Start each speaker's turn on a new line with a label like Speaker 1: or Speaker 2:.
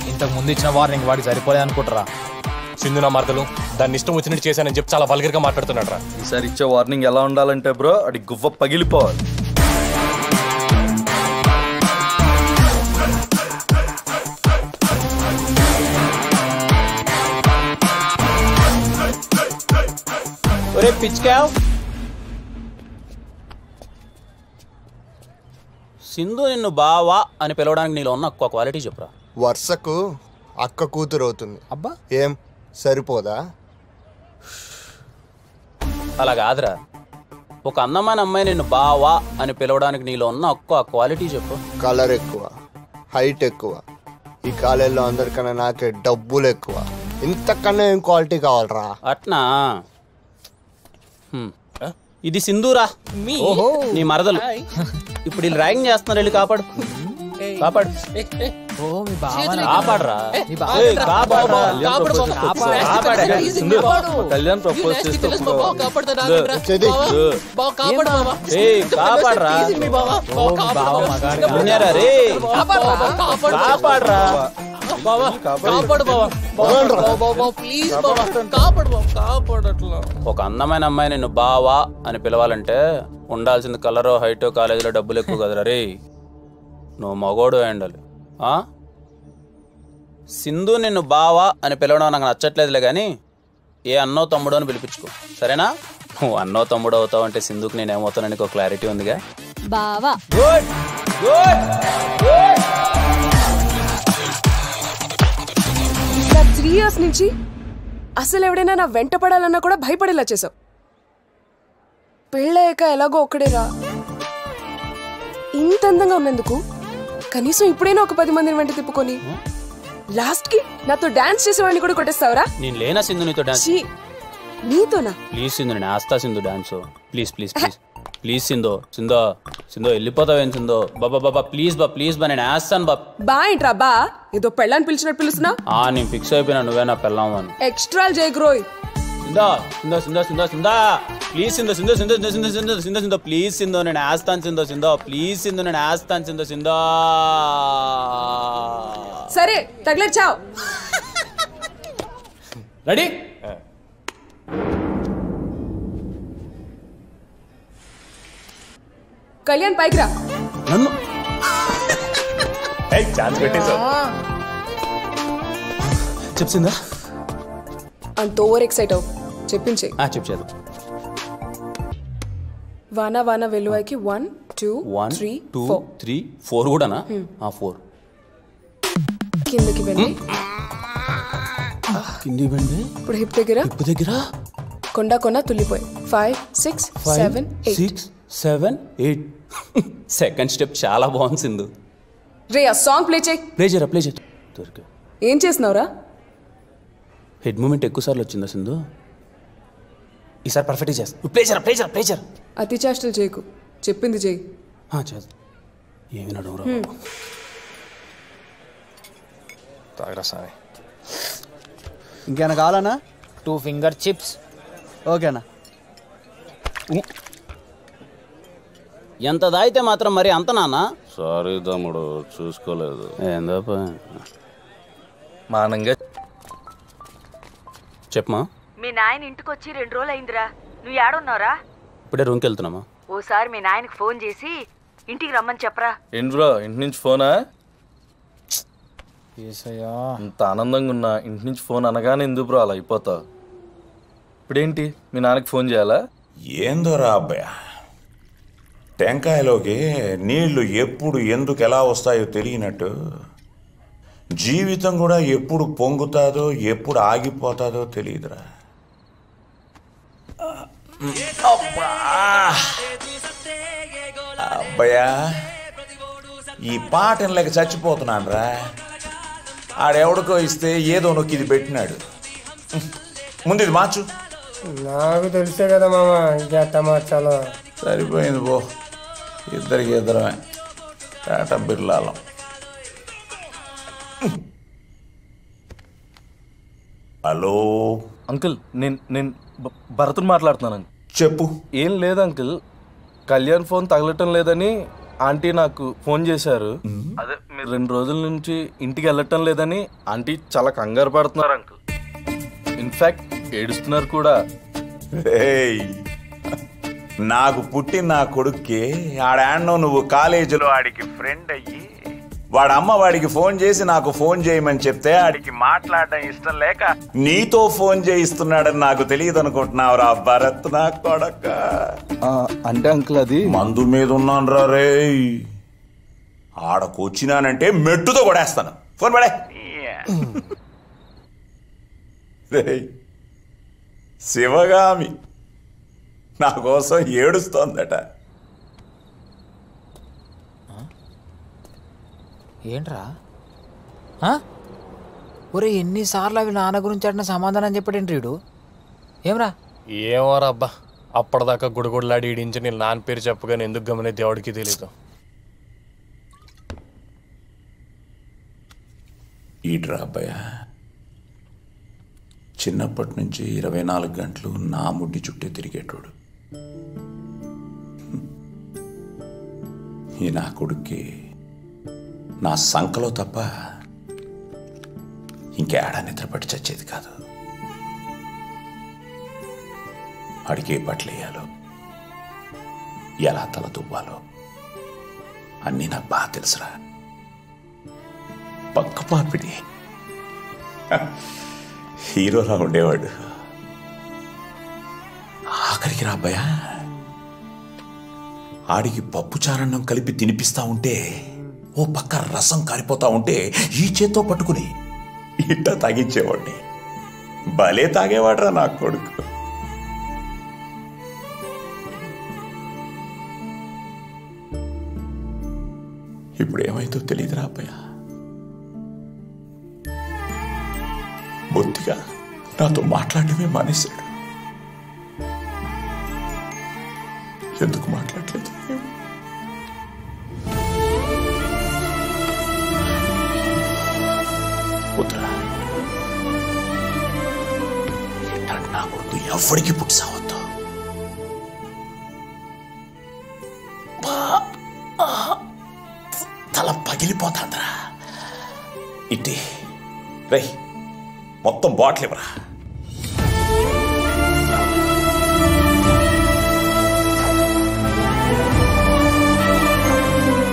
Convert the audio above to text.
Speaker 1: ఇంతకు ముందు ఇచ్చిన వార్నింగ్ వాడికి సరిపోలే అనుకుంటారా?
Speaker 2: సింధు నా మార్తలు దాన్ని ఇష్టం వచ్చినట్టు చేశానని చెప్పి చాలా వల్గర్గా మాట్లాడుతున్నాడు రా.
Speaker 3: ఈసారి ఇచ్చే వార్నింగ్ ఎలా ఉండాలంటే బ్రో అది గువ్వ పగిలిపోవాలి.
Speaker 1: ఒరే పిచ్కావ్, సింధు నిన్ను బావా అని పిలవడానికి నీలో ఉన్న ఒక్క క్వాలిటీ చెప్పురా.
Speaker 4: వర్షకు అక్క కూతురు అవుతుంది.
Speaker 1: అబ్బా
Speaker 4: ఏం సరిపోదా?
Speaker 1: అలా కాదురా, ఒక అందమైన అమ్మాయి నిన్ను బావా అని పిలవడానికి నీలో ఉన్న ఒక్క క్వాలిటీ చెప్పు.
Speaker 4: కలర్ ఎక్కువ, హైట్ ఎక్కువ, ఈ కాలేజీలో అందరికన్నా నాకే డబ్బులు ఎక్కువ. ఇంతకన్నా ఏం క్వాలిటీ కావాలరా?
Speaker 1: అట్నా? ఇది సింధూరా, నీ మరదలు. ఇప్పుడు వీళ్ళు ర్యాగింగ్ చేస్తున్నారు, వెళ్ళి కాపాడు కాపాడు కాపాడరా.
Speaker 3: కళ్యాణ్ ప్రపోజ్ చేస్తే
Speaker 1: కాపాడరా రే, కాపాడరా. ఒక అందమైన అమ్మాయి నిన్ను బావా అని పిలవాలంటే ఉండాల్సింది కలరో హైటో కాలేజీలో డబ్బులు ఎక్కువ కదరా రే. నువ్వు మగోడు ఉండాలి. సింధు నిన్ను బావా అని పిలవడం నాకు నచ్చట్లేదులే కానీ ఏ అన్నో తమ్ముడో అని పిలిపించుకో, సరేనా? నువ్వు అన్నో తమ్ముడు అవుతావు అంటే సింధుకి నేనేమవుతానని ఒక క్లారిటీ ఉందిగా.
Speaker 5: బావా
Speaker 1: గుడ్ గుడ్ గుడ్.
Speaker 6: 3 years నుంచి అసలు ఎవడైనా నా వెంట పడాలన్నా కూడా భయపడేలా చేసావు. పెళ్ళయ్యాక ఎలాగో ఒక్కడేరా. ఇంత అందంగా ఉన్నందుకు కనీసం ఇప్పుడైనా ఒక 10 మందిని వెంట తిప్పుకొని లాస్ట్ కి నాతో డాన్స్ చేసేవాడిని కూడా కొట్టేస్తావరా?
Speaker 1: నేను లేనా సింధు నీతో డాన్స్?
Speaker 6: నీతోనా?
Speaker 1: ప్లీజ్ సింధు, నేను ఆస్తా Sindhu dance. Please please please please Sindhu. Sindhu Sindhu వెళ్ళిపోతావేం సింధు? బాబా బాబా ప్లీజ్ బా, ప్లీజ్ బా, నేను వేస్తాను బా.
Speaker 6: బా ఏంట్రా బా? ఏదో పెళ్ళాన్ని పిలిచినట్టు పిలుస్తున్నా?
Speaker 1: నేను ఫిక్స్ అయిపోయినా, నువ్వే నా పెళ్ళాం అని.
Speaker 6: ఎక్స్ట్రా జయగ్రోయ్.
Speaker 1: సింధు సింధు సింధు సింధు సింధు ప్లీజ్ సింధు సింధు సింధు సింధు సింధు సింధు సింధు సింధు ప్లీజ్ సింధు, నేను వేస్తాను సింధు. సింధు ప్లీజ్ సింధు, నేను వేస్తాను సింధు. సింధు
Speaker 6: సరే తగిలేచావు.
Speaker 1: రెడీ?
Speaker 6: కళ్యాణ్ పైకి రా.
Speaker 1: నన్ను
Speaker 2: ఛాన్స్ పెట్టేశావు.
Speaker 1: చెప్పిందా?
Speaker 6: అంత ఓవర్ ఎక్సైట్ అవు. చెప్పించే.
Speaker 1: చెప్పేది.
Speaker 6: వాన వాన వెలువైకి 1 2 3
Speaker 1: 4 కూడానా? 4
Speaker 6: కిందకి వెళ్ళి
Speaker 1: కింది బండి.
Speaker 6: ఇప్పుడు హిప్ దగ్గర కొండ కొన తుల్లిపోయి 5 6 7 8
Speaker 1: 7 8. సెకండ్ స్టెప్ చాలా బాగుంది సింధు.
Speaker 6: రే ఆ సాంగ్ ప్లే చేయి.
Speaker 1: ప్లే చేయి. దొరికా.
Speaker 6: ఏం చేస్తున్నావురా?
Speaker 1: హెడ్ మూమెంట్ ఎక్కువ సార్లు వచ్చిందా సింధు? ఈసారి పర్ఫెక్ట్గా చేస్తా. ప్లే చేయరా.
Speaker 6: అతి చేష్టలు చేయకు, చెప్పింది చేయి.
Speaker 1: చేస్తా. ఏమి నడువురా
Speaker 2: తాగరా సాయి.
Speaker 7: ఇంకేనా కావాలన్నా?
Speaker 8: 2 finger chips.
Speaker 7: ఓకేనా?
Speaker 1: ఎంత దాయితే మాత్రం మరి అంత నాన్న?
Speaker 3: సారీ తమ్ముడు, చూసుకోలేదు.
Speaker 1: ఏందో
Speaker 3: మానంగా
Speaker 1: చెప్పమా.
Speaker 9: మీ నాయన ఇంటికి వచ్చి 2 రోజులు అయిందిరా. నువ్వు ఏడున్నావురా?
Speaker 1: ఇప్పుడే రూమ్కి వెళ్తున్నామా?
Speaker 9: ఓసారి మీ నాయనకి ఫోన్ చేసి ఇంటికి రమ్మని చెప్పరా.
Speaker 3: ఏంటి బ్రో, ఇంటి నుంచి ఫోనా? ఇంత ఆనందంగా ఉన్నా ఇంటి నుంచి ఫోన్ అనగానే ఎందుకు బ్రో అలా అయిపోతావు? ఇప్పుడేంటి మీ నాన్నకి ఫోన్ చేయాలా?
Speaker 10: ఏందోరా అబ్బాయ, టెంకాయలోకి నీళ్లు ఎప్పుడు ఎందుకు ఎలా వస్తాయో తెలియనట్టు జీవితం కూడా ఎప్పుడు పొంగుతాదో ఎప్పుడు ఆగిపోతాదో తెలియదురా. అబ్బాయా, ఈ పాటను లేక చచ్చిపోతున్నాను రా. ఆడెవడికో ఇస్తే ఏదో నొక్కి ఇది పెట్టినాడు. ముందు ఇది మార్చు.
Speaker 11: నాకు తెలిసే కదా మామ, ఇంకెట్ట మార్చాలో.
Speaker 10: సరిపోయింది పో, ఇద్దరమే టాటా బిర్లాలం. హలో
Speaker 3: అంకుల్ నేను భరత్ని మాట్లాడుతున్నాను.
Speaker 10: చెప్పు.
Speaker 3: ఏం లేదు అంకుల్, కళ్యాణ్ ఫోన్ తగలటం లేదని ఆంటీ నాకు ఫోన్ చేశారు. అదే మీరు 2 రోజుల నుంచి ఇంటికి వెళ్ళటం లేదని ఆంటీ చాలా కంగారు పడుతున్నారు అంకుల్. ఇన్ఫాక్ట్ ఏడుస్తున్నారు కూడా.
Speaker 10: నాకు పుట్టిన నా కొడుక్కి ఆడాన్నో నువ్వు కాలేజీలో ఆడికి ఫ్రెండ్ అయ్యి వాడు అమ్మ వాడికి ఫోన్ చేసి నాకు ఫోన్ చేయమని చెప్తే ఆడికి మాట్లాడడం ఇష్టం లేక నీతో ఫోన్ చేయిస్తున్నాడని నాకు తెలియదు అనుకుంటున్నావురా భరత్ నా కొడక.
Speaker 3: అంటే అంకుల్ అది
Speaker 10: మందు మీద ఉన్నాను రా రే. ఆడకు వచ్చినానంటే మెట్టుతో కొడేస్తాను. ఫోన్ పడే. శివగామి నా కోసం ఏడుస్తోందట.
Speaker 5: ఏంట్రా ఒరే ఎన్నిసార్లు అవి నాన్న గురించి అడిన సమాధానం చెప్పాడేంటి వీడు? ఏమరా?
Speaker 2: ఏమోరా అబ్బా, అప్పటిదాకా గుడిగుడిలాడి ఈడించి నేను నాన్న పేరు చెప్పగానే ఎందుకు గమనే దేవుడికి తెలీదు.
Speaker 10: ఈడ్రా అబ్బాయ, చిన్నప్పటి నుంచి 24 గంటలు నా ముడ్డి చుట్టే తిరిగేటోడు. ఈ నా కొడుక్కి నా సంకలో తప్ప ఇంకేడా నిద్రపట్టి చచ్చేది కాదు. అడిగే బట్టలు వేయాలో, ఎలా తల దువ్వాలో అన్నీ నాకు బాగా తెలుసురా. పక్క పాపిడి హీరోలా ఉండేవాడు. ఆఖరికి రా అబ్బాయ, ఆడికి పప్పు చారన్నం కలిపి తినిపిస్తా ఉంటే ఓ పక్క రసం కారిపోతా ఉంటే ఈ చేత్తో పట్టుకుని ఇట్ట తాగించేవాడిని. భలే తాగేవాడ్రా నా కొడుకు. ఇప్పుడు ఏమైతో తెలియదురా అబ్బాయ. బొత్తిగా నాతో మాట్లాడటమే మానేశాడు. ఎందుకు మాట్లాడలేదు? వద్దురా, ఇట్లాంటి నా కొడుకు ఎవరికి పుట్టి సావద్దు. తల పగిలిపోతాందిరా. ఇట్టి రై మొత్తం బాటిల్ ఇవ్వరా.